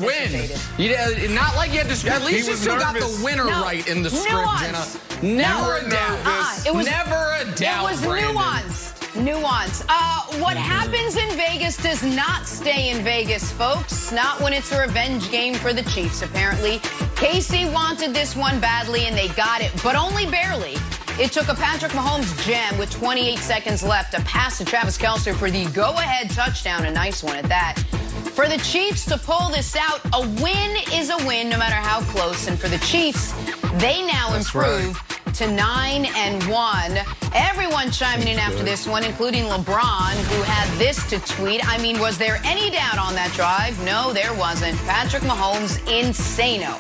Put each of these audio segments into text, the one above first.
Win. Not like you had to. At least you still got the winner right in the script, Jenna. Never a doubt. It was never a doubt. It was nuance. What happens in Vegas does not stay in Vegas, folks. Not when it's a revenge game for the Chiefs, apparently. KC wanted this one badly, and they got it, but only barely. It took a Patrick Mahomes gem with 28 seconds left to pass to Travis Kelce for the go-ahead touchdown, a nice one at that. For the Chiefs to pull this out, a win is a win no matter how close. And for the Chiefs, they now improve to 9-1. Everyone chiming in after this one, including LeBron, who had this to tweet. I mean, was there any doubt on that drive? No, there wasn't. Patrick Mahomes, insano.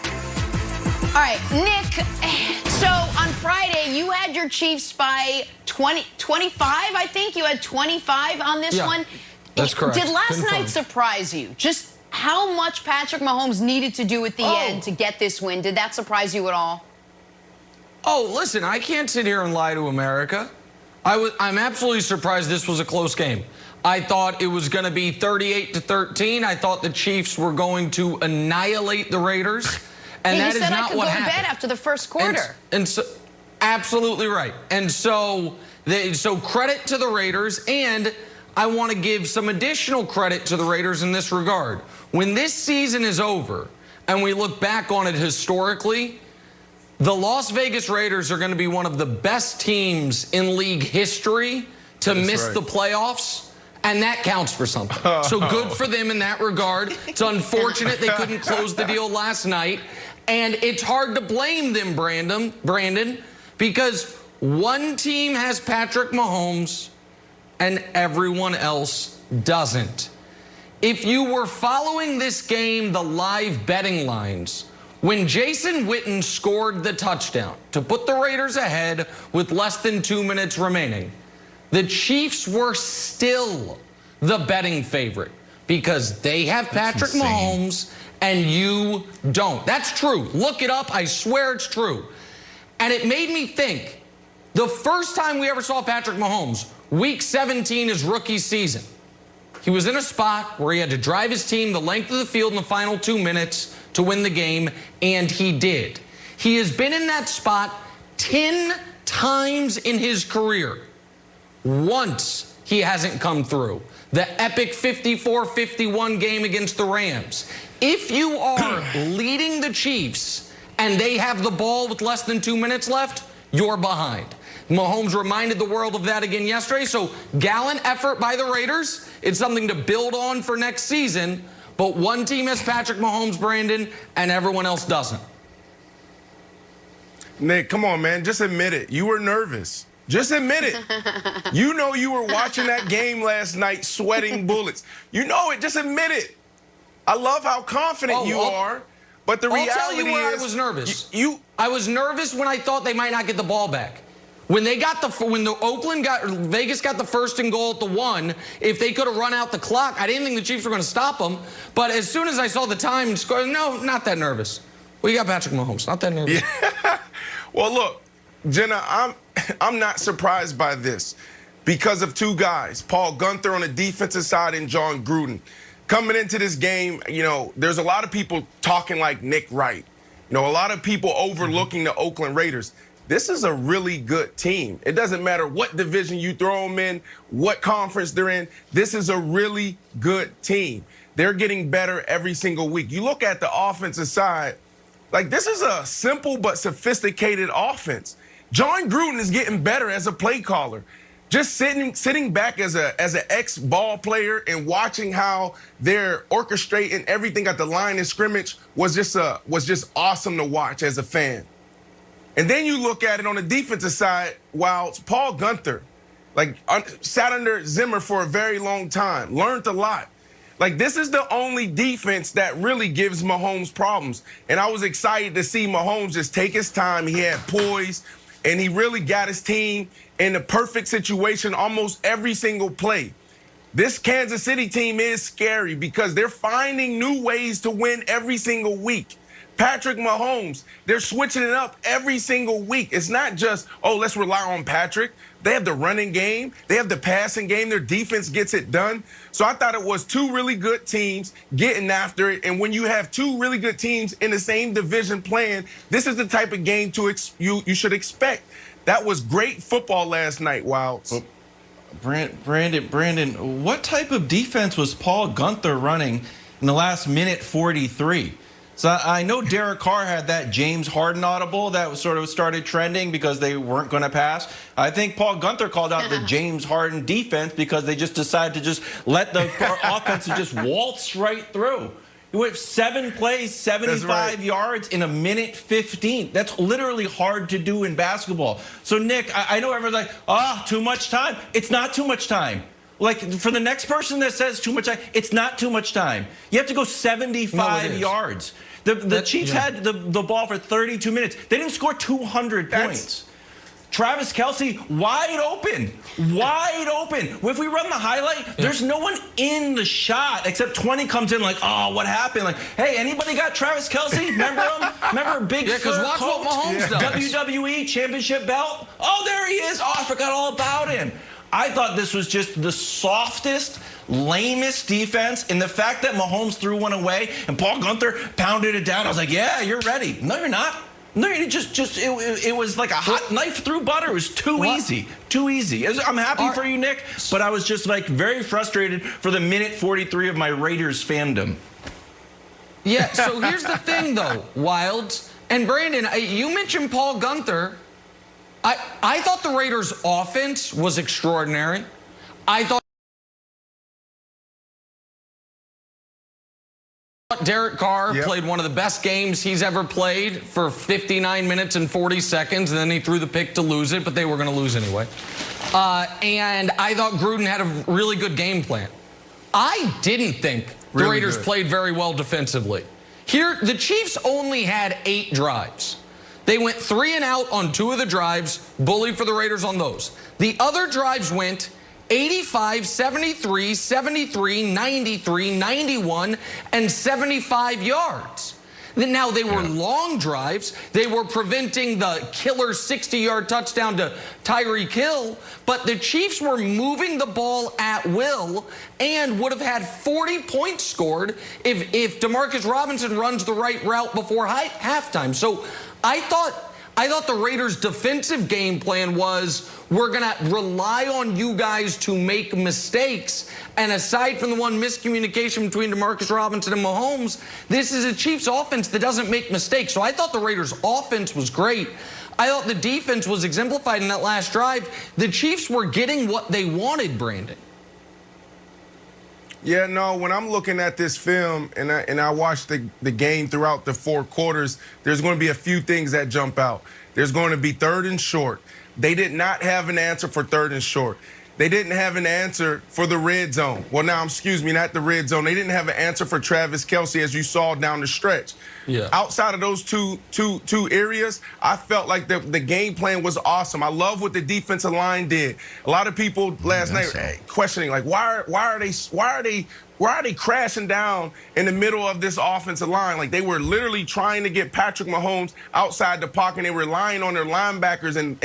All right, Nick, so on Friday, you had your Chiefs by 25, I think. You had 25 on this one. That's correct. Did last night surprise you? Just how much Patrick Mahomes needed to do at the end to get this win? Did that surprise you at all? Oh, listen, I can't sit here and lie to America. I'm absolutely surprised this was a close game. I thought it was going to be 38-13. I thought the Chiefs were going to annihilate the Raiders. And that is not what happened. You said I could go to bed after the first quarter. And so, absolutely right. And so credit to the Raiders, and I want to give some additional credit to the Raiders in this regard. When this season is over and we look back on it historically, the Las Vegas Raiders are going to be one of the best teams in league history to miss the playoffs. And that counts for something. So good for them in that regard. It's unfortunate they couldn't close the deal last night. And it's hard to blame them, Brandon, because one team has Patrick Mahomes and everyone else doesn't. If you were following this game, the live betting lines, when Jason Witten scored the touchdown to put the Raiders ahead with less than 2 minutes remaining, the Chiefs were still the betting favorite because they have Patrick Mahomes and you don't. That's true. Look it up. I swear it's true. And it made me think, the first time we ever saw Patrick Mahomes, week 17 his rookie season, he was in a spot where he had to drive his team the length of the field in the final 2 minutes to win the game, and he did. He has been in that spot 10 times in his career. Once he hasn't come through. The epic 54-51 game against the Rams. If you are leading the Chiefs and they have the ball with less than 2 minutes left, you're behind. Mahomes reminded the world of that again yesterday. So gallant effort by the Raiders. It's something to build on for next season. But one team has Patrick Mahomes, Brandon, and everyone else doesn't. Nick, come on, man. Just admit it. You were nervous. Just admit it. You know you were watching that game last night, sweating bullets. You know it. Just admit it. I love how confident you are, but the reality is... I'll tell you where I was nervous. I was nervous when I thought they might not get the ball back. When Vegas got the first and goal at the 1, if they could have run out the clock, I didn't think the Chiefs were going to stop them. But as soon as I saw the time score, no, not that nervous. We got Patrick Mahomes. Not that nervous. Yeah. Well, look, Jenna, I'm not surprised by this because of two guys, Paul Guenther on the defensive side and John Gruden. Coming into this game, you know, there's a lot of people talking like Nick Wright. You know, a lot of people overlooking the Oakland Raiders. This is a really good team. It doesn't matter what division you throw them in, what conference they're in. This is a really good team. They're getting better every single week. You look at the offensive side, like this is a simple but sophisticated offense. John Gruden is getting better as a play caller. Just sitting back as an ex-ball player and watching how they're orchestrating everything at the line of scrimmage was just awesome to watch as a fan. And then you look at it on the defensive side, while Paul Guenther, sat under Zimmer for a very long time, learned a lot. Like, this is the only defense that really gives Mahomes problems. And I was excited to see Mahomes just take his time. He had poise, and he really got his team in the perfect situation almost every single play. This Kansas City team is scary because they're finding new ways to win every single week. Patrick Mahomes, they're switching it up every single week. It's not just, oh, let's rely on Patrick. They have the running game. They have the passing game. Their defense gets it done. So I thought it was two really good teams getting after it. And when you have two really good teams in the same division playing, this is the type of game you should expect. That was great football last night, Wilds. Brandon, what type of defense was Paul Guenther running in the last minute 43? So I know Derek Carr had that James Harden audible that was sort of started trending because they weren't going to pass. I think Paul Guenther called out the James Harden defense because they just decided to just let the offense just waltz right through. He went 7 plays, 75 yards in a minute 15. That's literally hard to do in basketball. So, Nick, I know everyone's like, too much time. It's not too much time. Like, for the next person that says too much time, it's not too much time. You have to go 75 yards. The Chiefs had the ball for 32 minutes. They didn't score 200 points. Travis Kelce, wide open. Wide open. If we run the highlight, there's no one in the shot except 20 comes in like, oh, what happened? Like, hey, anybody got Travis Kelce? Remember him? Remember Big Fur watch coat? what Mahomes does. WWE championship belt? Oh, there he is. Oh, I forgot all about him. I thought this was just the softest, lamest defense. And the fact that Mahomes threw one away and Paul Guenther pounded it down, I was like, yeah, you're ready. No, you're not. No, it was like a hot knife through butter. It was too easy. Too easy. I'm happy for you, Nick, but I was just like very frustrated for the minute 43 of my Raiders fandom. Yeah, so here's the thing, though, Wilds. And Brandon, you mentioned Paul Guenther. I thought the Raiders' offense was extraordinary. I thought Derek Carr played one of the best games he's ever played for 59 minutes and 40 seconds, and then he threw the pick to lose it, but they were going to lose anyway. And I thought Gruden had a really good game plan. I didn't think the Raiders played very well defensively. Here, the Chiefs only had 8 drives. They went 3 and out on 2 of the drives, bullied for the Raiders on those. The other drives went 85, 73, 73, 93, 91, and 75 yards. Now, they were long drives. They were preventing the killer 60-yard touchdown to Tyreek Hill, but the Chiefs were moving the ball at will and would have had 40 points scored if Demarcus Robinson runs the right route before halftime. So I thought the Raiders' defensive game plan was, we're going to rely on you guys to make mistakes. And aside from the one miscommunication between Demarcus Robinson and Mahomes, this is a Chiefs offense that doesn't make mistakes. So I thought the Raiders' offense was great. I thought the defense was exemplified in that last drive. The Chiefs were getting what they wanted, Brandon. Yeah, no, when I'm looking at this film and I watch the game throughout the 4 quarters, there's going to be a few things that jump out. There's going to be 3rd and short. They did not have an answer for 3rd and short. They didn't have an answer for the red zone. Well, now, excuse me, not the red zone. They didn't have an answer for Travis Kelce, as you saw down the stretch. Yeah. Outside of those two areas, I felt like the game plan was awesome. I love what the defensive line did. A lot of people last night questioning, like, why are they crashing down in the middle of this offensive line? Like, they were literally trying to get Patrick Mahomes outside the pocket. They were relying on their linebackers and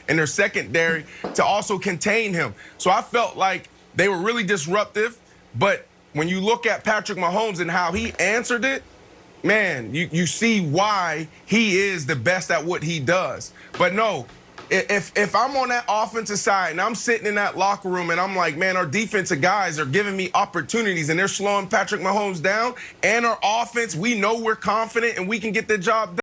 their secondary to also contain him. So I felt like they were really disruptive. But when you look at Patrick Mahomes and how he answered it, man, you see why he is the best at what he does. But no, if I'm on that offensive side and I'm sitting in that locker room and I'm like, man, our defensive guys are giving me opportunities and they're slowing Patrick Mahomes down, and our offense, we know we're confident and we can get the job done.